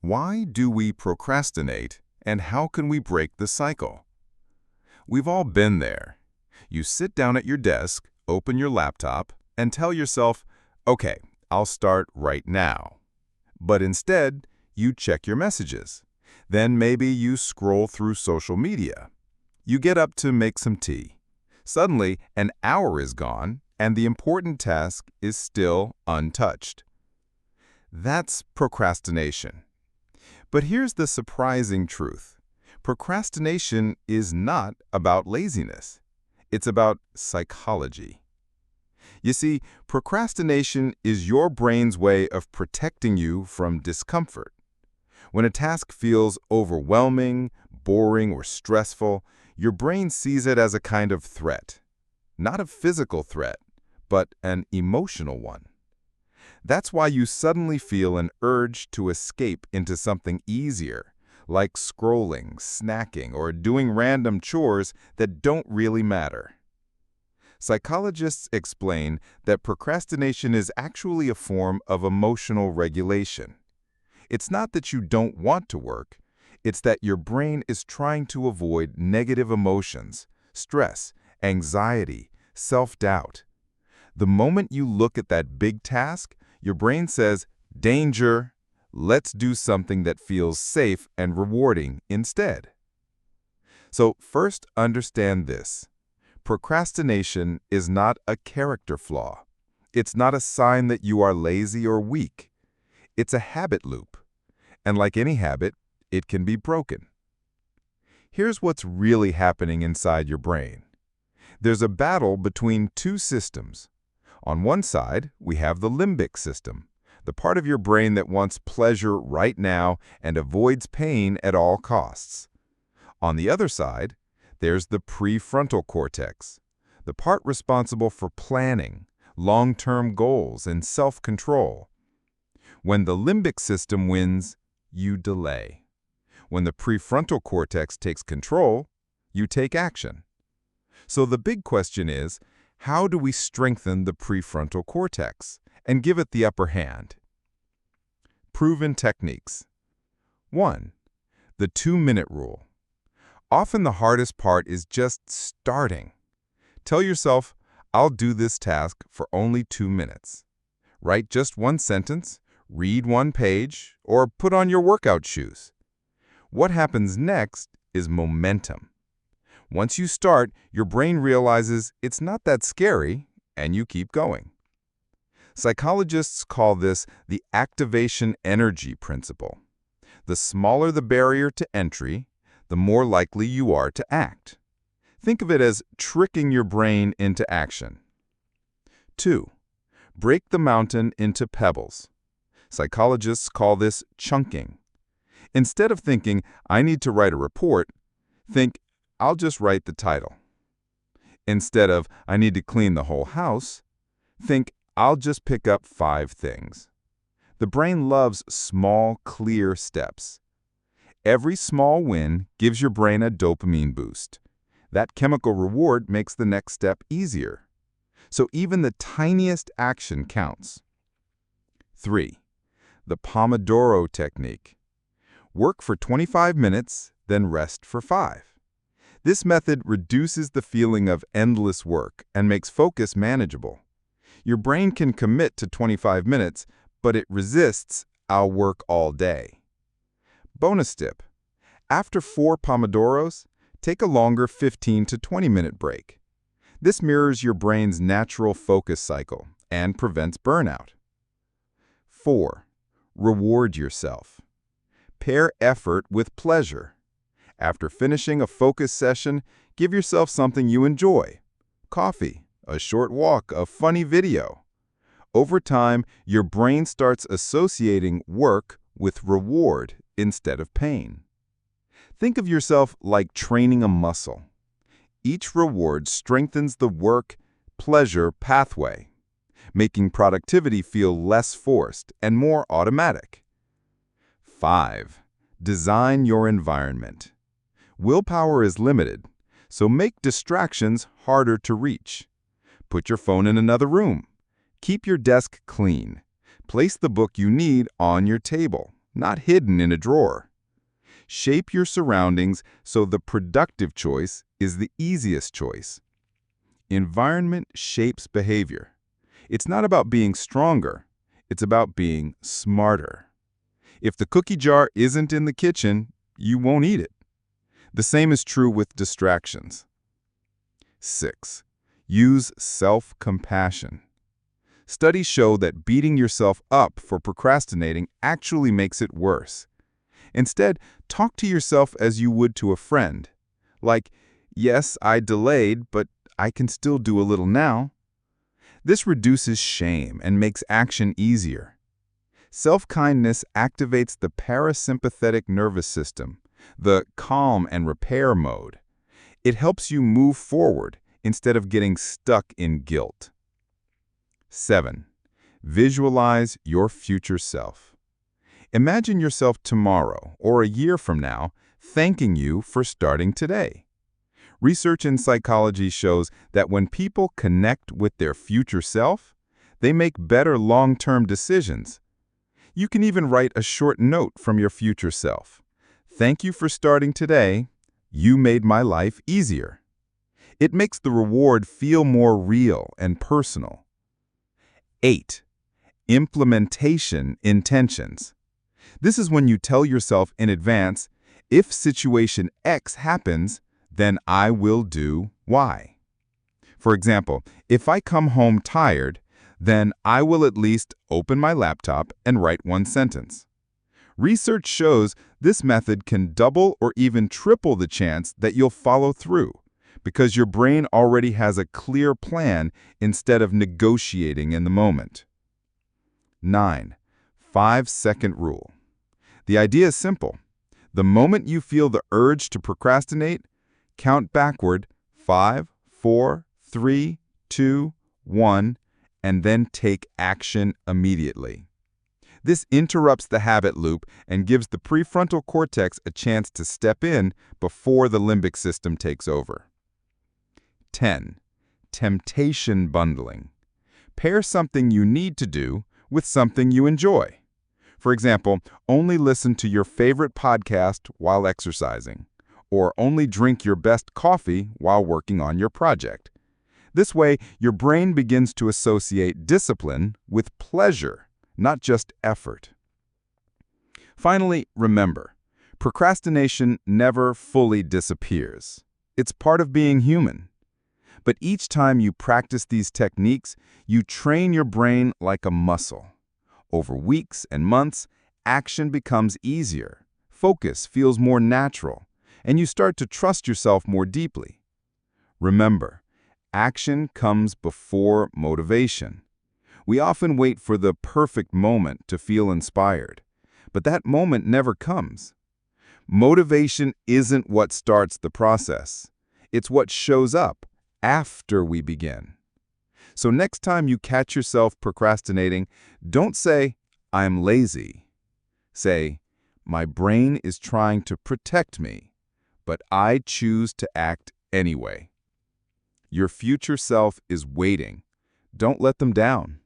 Why do we procrastinate, and how can we break the cycle? We've all been there. You sit down at your desk, open your laptop, and tell yourself, okay, I'll start right now. But instead, you check your messages. Then maybe you scroll through social media. You get up to make some tea. Suddenly, an hour is gone, and the important task is still untouched. That's procrastination. But here's the surprising truth. Procrastination is not about laziness. It's about psychology. You see, procrastination is your brain's way of protecting you from discomfort. When a task feels overwhelming, boring, or stressful, your brain sees it as a kind of threat. Not a physical threat, but an emotional one. That's why you suddenly feel an urge to escape into something easier, like scrolling, snacking, or doing random chores that don't really matter. Psychologists explain that procrastination is actually a form of emotional regulation. It's not that you don't want to work, it's that your brain is trying to avoid negative emotions, stress, anxiety, self-doubt. The moment you look at that big task, your brain says, danger, let's do something that feels safe and rewarding instead. So first, understand this. Procrastination is not a character flaw. It's not a sign that you are lazy or weak. It's a habit loop. And like any habit, it can be broken. Here's what's really happening inside your brain. There's a battle between two systems. On one side, we have the limbic system, the part of your brain that wants pleasure right now and avoids pain at all costs. On the other side, there's the prefrontal cortex, the part responsible for planning, long-term goals, and self-control. When the limbic system wins, you delay. When the prefrontal cortex takes control, you take action. So the big question is, how do we strengthen the prefrontal cortex and give it the upper hand? Proven techniques. 1. The 2-minute rule. Often the hardest part is just starting. Tell yourself, I'll do this task for only 2 minutes. Write just one sentence, read one page, or put on your workout shoes. What happens next is momentum. Once you start, your brain realizes it's not that scary, and you keep going. Psychologists call this the activation energy principle. The smaller the barrier to entry, the more likely you are to act. Think of it as tricking your brain into action. 2. Break the mountain into pebbles. Psychologists call this chunking. Instead of thinking, I need to write a report, think, I'll just write the title. Instead of, I need to clean the whole house, think, I'll just pick up 5 things. The brain loves small, clear steps. Every small win gives your brain a dopamine boost. That chemical reward makes the next step easier. So even the tiniest action counts. 3. The Pomodoro technique. Work for 25 minutes, then rest for 5. This method reduces the feeling of endless work and makes focus manageable. Your brain can commit to 25 minutes, but it resists, I'll work all day. Bonus tip. After 4 Pomodoros, take a longer 15 to 20-minute break. This mirrors your brain's natural focus cycle and prevents burnout. 4. Reward yourself. Pair effort with pleasure. After finishing a focus session, give yourself something you enjoy. Coffee, a short walk, a funny video. Over time, your brain starts associating work with reward instead of pain. Think of yourself like training a muscle. Each reward strengthens the work-pleasure pathway, making productivity feel less forced and more automatic. 5. Design your environment. Willpower is limited, so make distractions harder to reach. Put your phone in another room. Keep your desk clean. Place the book you need on your table. not hidden in a drawer. Shape your surroundings so the productive choice is the easiest choice. Environment shapes behavior. It's not about being stronger, it's about being smarter. If the cookie jar isn't in the kitchen, you won't eat it. The same is true with distractions. 6. Use self-compassion. Studies show that beating yourself up for procrastinating actually makes it worse. Instead, talk to yourself as you would to a friend. Like, yes, I delayed, but I can still do a little now. This reduces shame and makes action easier. Self-kindness activates the parasympathetic nervous system, the calm and repair mode. It helps you move forward instead of getting stuck in guilt. 7. Visualize your future self. Imagine yourself tomorrow or a year from now thanking you for starting today. Research in psychology shows that when people connect with their future self, they make better long-term decisions. You can even write a short note from your future self. Thank you for starting today. You made my life easier. It makes the reward feel more real and personal. 8. Implementation intentions. This is when you tell yourself in advance, if situation X happens, then I will do Y. For example, if I come home tired, then I will at least open my laptop and write one sentence. Research shows this method can double or even triple the chance that you'll follow through, because your brain already has a clear plan instead of negotiating in the moment. 9. 5-second rule. The idea is simple. The moment you feel the urge to procrastinate, count backward 5, 4, 3, 2, 1, and then take action immediately. This interrupts the habit loop and gives the prefrontal cortex a chance to step in before the limbic system takes over. 10. Temptation bundling. Pair something you need to do with something you enjoy. For example, only listen to your favorite podcast while exercising, or only drink your best coffee while working on your project. This way, your brain begins to associate discipline with pleasure, not just effort. Finally, remember, procrastination never fully disappears. It's part of being human. But each time you practice these techniques, you train your brain like a muscle. Over weeks and months, action becomes easier, focus feels more natural, and you start to trust yourself more deeply. Remember, action comes before motivation. We often wait for the perfect moment to feel inspired, but that moment never comes. Motivation isn't what starts the process. It's what shows up after we begin. So next time you catch yourself procrastinating, don't say, I'm lazy. Say, my brain is trying to protect me, but I choose to act anyway. Your future self is waiting. Don't let them down.